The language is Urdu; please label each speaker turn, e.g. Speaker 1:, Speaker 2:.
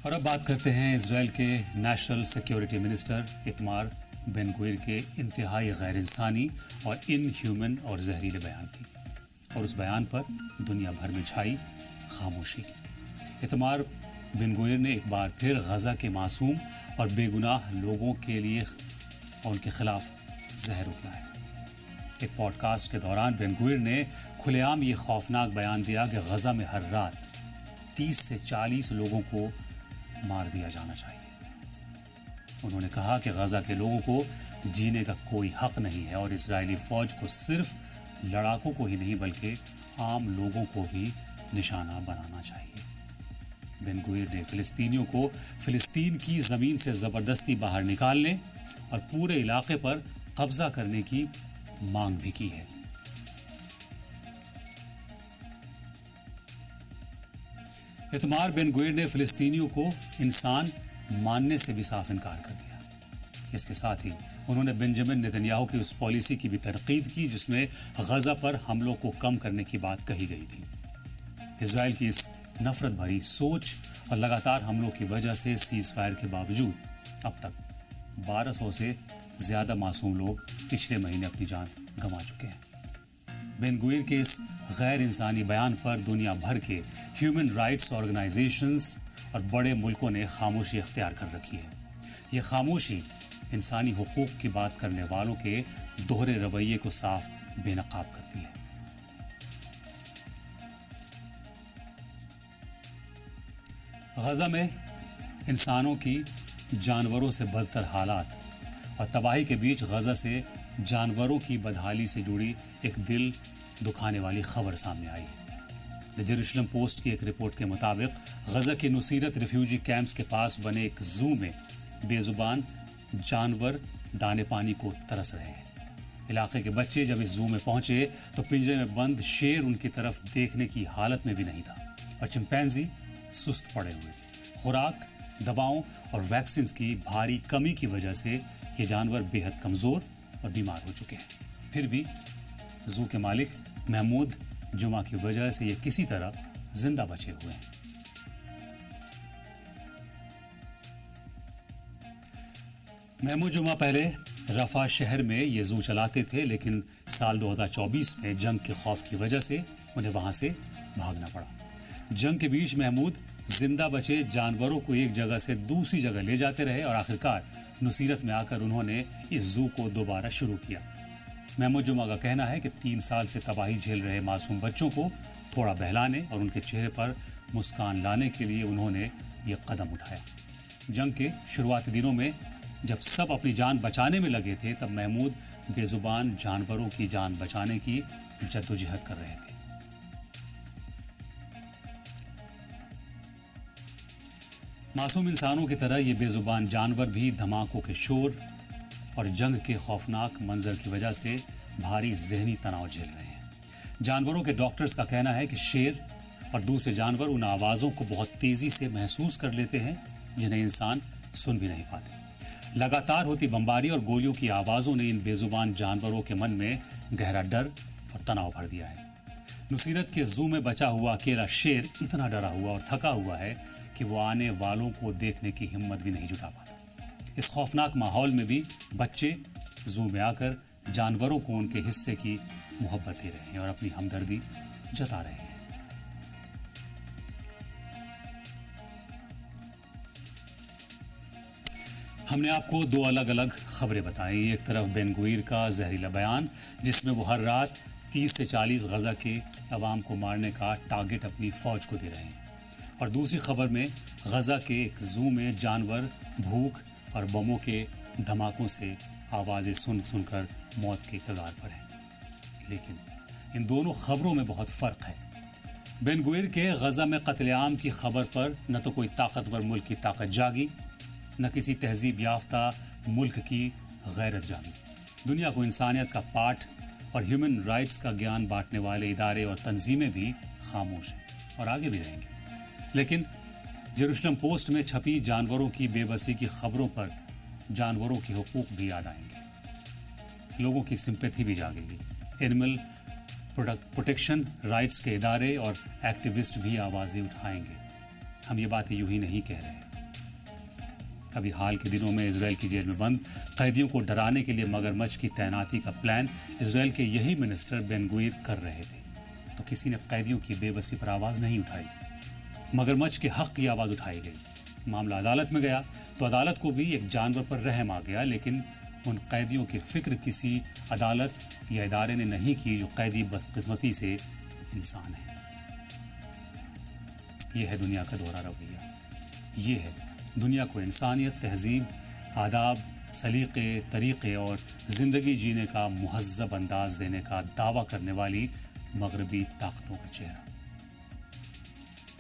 Speaker 1: اور اب بات کرتے ہیں اسرائیل کے نیشنل سیکیورٹی منسٹر ایتمار بن گویر کے انتہائی غیر انسانی اور ان ہیومن اور زہریلے بیان کی، اور اس بیان پر دنیا بھر میں چھائی خاموشی کی۔ ایتمار بن گویر نے ایک بار پھر غزہ کے معصوم اور بے گناہ لوگوں کے لیے اور ان کے خلاف زہر اگلا ہے۔ ایک پوڈ کاسٹ کے دوران بن گویر نے کھلے عام یہ خوفناک بیان دیا کہ غزہ میں ہر رات 30 سے 40 لوگوں کو مار دیا جانا چاہیے۔ انہوں نے کہا کہ غزہ کے لوگوں کو جینے کا کوئی حق نہیں ہے، اور اسرائیلی فوج کو صرف لڑاکوں کو ہی نہیں بلکہ عام لوگوں کو بھی نشانہ بنانا چاہیے۔ بن گویر نے فلسطینیوں کو فلسطین کی زمین سے زبردستی باہر نکالنے اور پورے علاقے پر قبضہ کرنے کی مانگ بھی کی ہے۔ ایتمار بن گویر نے فلسطینیوں کو انسان ماننے سے بھی صاف انکار کر دیا۔ اس کے ساتھ ہی انہوں نے بنجامن نیتن یاہو کی اس پالیسی کی بھی تنقید کی جس میں غزہ پر حملوں کو کم کرنے کی بات کہی گئی تھی۔ اسرائیل کی اس نفرت بھری سوچ اور لگاتار حملوں کی وجہ سے سیز فائر کے باوجود اب تک 1200 سے زیادہ معصوم لوگ پچھلے مہینے اپنی جان گنوا چکے ہیں۔ بن گویر کے اس غیر انسانی بیان پر دنیا بھر کے ہیومن رائٹس آرگنائزیشنز اور بڑے ملکوں نے خاموشی اختیار کر رکھی ہے۔ یہ خاموشی انسانی حقوق کی بات کرنے والوں کے دوہرے رویے کو صاف بے نقاب کرتی ہے۔ غزہ میں انسانوں کی جانوروں سے بدتر حالات اور تباہی کے بیچ غزہ سے جانوروں کی بدحالی سے جڑی ایک دل دکھانے والی خبر سامنے آئی ہے۔ دی جیروسلم پوسٹ کی ایک رپورٹ کے مطابق غزہ کے نصیرت ریفیوجی کیمپس کے پاس بنے ایک زو میں بے زبان جانور دانے پانی کو ترس رہے ہیں۔ علاقے کے بچے جب اس زو میں پہنچے تو پنجرے میں بند شیر ان کی طرف دیکھنے کی حالت میں بھی نہیں تھا، اور چمپینزی سست پڑے ہوئے تھے۔ خوراک، دواؤں اور ویکسینز کی بھاری کمی کی وجہ سے یہ جانور بے حد کمزور اور بیمار ہو چکے ہیں۔ پھر بھی زو کے مالک محمود جمعہ کی وجہ سے یہ کسی طرح زندہ بچے ہوئے ہیں۔ محمود جمعہ پہلے رفح شہر میں یہ زو چلاتے تھے، لیکن سال 2024 میں جنگ کے خوف کی وجہ سے انہیں وہاں سے بھاگنا پڑا۔ جنگ کے بیچ محمود زندہ بچے جانوروں کو ایک جگہ سے دوسری جگہ لے جاتے رہے، اور آخرکار نصیرت میں آ کر انہوں نے اس زو کو دوبارہ شروع کیا۔ محمود جمعہ کا کہنا ہے کہ 3 سال سے تباہی جھیل رہے معصوم بچوں کو تھوڑا بہلانے اور ان کے چہرے پر مسکان لانے کے لیے انہوں نے یہ قدم اٹھایا۔ جنگ کے شروعاتی دنوں میں جب سب اپنی جان بچانے میں لگے تھے، تب محمود بے زبان جانوروں کی جان بچانے کی جدوجہد کر رہے تھے۔ معصوم انسانوں کی طرح یہ بے زبان جانور بھی دھماکوں کے شور اور جنگ کے خوفناک منظر کی وجہ سے بھاری ذہنی تناؤ جھیل رہے ہیں۔ جانوروں کے ڈاکٹرز کا کہنا ہے کہ شیر اور دوسرے جانور ان آوازوں کو بہت تیزی سے محسوس کر لیتے ہیں جنہیں انسان سن بھی نہیں پاتے۔ لگاتار ہوتی بمباری اور گولیوں کی آوازوں نے ان بے زبان جانوروں کے من میں گہرا ڈر اور تناؤ بھر دیا ہے۔ نصیرت کے زو میں بچا ہوا اکیلا شیر اتنا ڈرا ہوا اور تھکا ہوا ہے کہ وہ آنے والوں کو دیکھنے کی ہمت بھی نہیں جٹا پاتا۔ اس خوفناک ماحول میں بھی بچے زو میں آ کر جانوروں کو ان کے حصے کی محبت دے رہے ہیں اور اپنی ہمدردی جتا رہے ہیں۔ ہم نے آپ کو 2 الگ الگ خبریں بتائیں۔ ایک طرف بن گویر کا زہریلا بیان جس میں وہ ہر رات 30 سے 40 غزہ کے عوام کو مارنے کا ٹارگٹ اپنی فوج کو دے رہے ہیں، اور دوسری خبر میں غزہ کے ایک زو میں جانور بھوک اور بموں کے دھماکوں سے آوازیں سن کر موت کے کگار پر ہیں۔ لیکن ان دونوں خبروں میں بہت فرق ہے۔ بن گویر کے غزہ میں قتل عام کی خبر پر نہ تو کوئی طاقتور ملک کی طاقت جاگی، نہ کسی تہذیب یافتہ ملک کی غیرت جاگی۔ دنیا کو انسانیت کا پاٹھ اور ہیومن رائٹس کا گیان بانٹنے والے ادارے اور تنظیمیں بھی خاموش ہیں اور آگے بھی رہیں گے۔ لیکن جیروسلم پوسٹ میں چھپی جانوروں کی بے بسی کی خبروں پر جانوروں کے حقوق بھی یاد آئیں گے، لوگوں کی سمپیتھی بھی جاگے گی۔ اینیمل پروٹیکشن رائٹس کے ادارے اور ایکٹیوسٹ بھی آوازیں اٹھائیں گے۔ ہم یہ باتیں یوں ہی نہیں کہہ رہے ہیں، ابھی حال کے دنوں میں اسرائیل کی جیل میں بند قیدیوں کو ڈرانے کے لیے مگرمچھ کی تعیناتی کا پلان اسرائیل کے یہی منسٹر بین گوئر کر رہے تھے، تو کسی نے قیدیوں کی بے بسی پر آواز نہیں اٹھائی، مگرمچھ کے حق کی آواز اٹھائی گئی۔ معاملہ عدالت میں گیا تو عدالت کو بھی ایک جانور پر رحم آ گیا، لیکن ان قیدیوں کی فکر کسی عدالت یا ادارے نے نہیں کی جو قیدی بدقسمتی سے انسان ہے۔ یہ ہے دنیا کا دوہرا رویہ، یہ ہے دنیا کو انسانیت، تہذیب، آداب، سلیقے، طریقے اور زندگی جینے کا مہذب انداز دینے کا دعویٰ کرنے والی مغربی طاقتوں کا چہرہ۔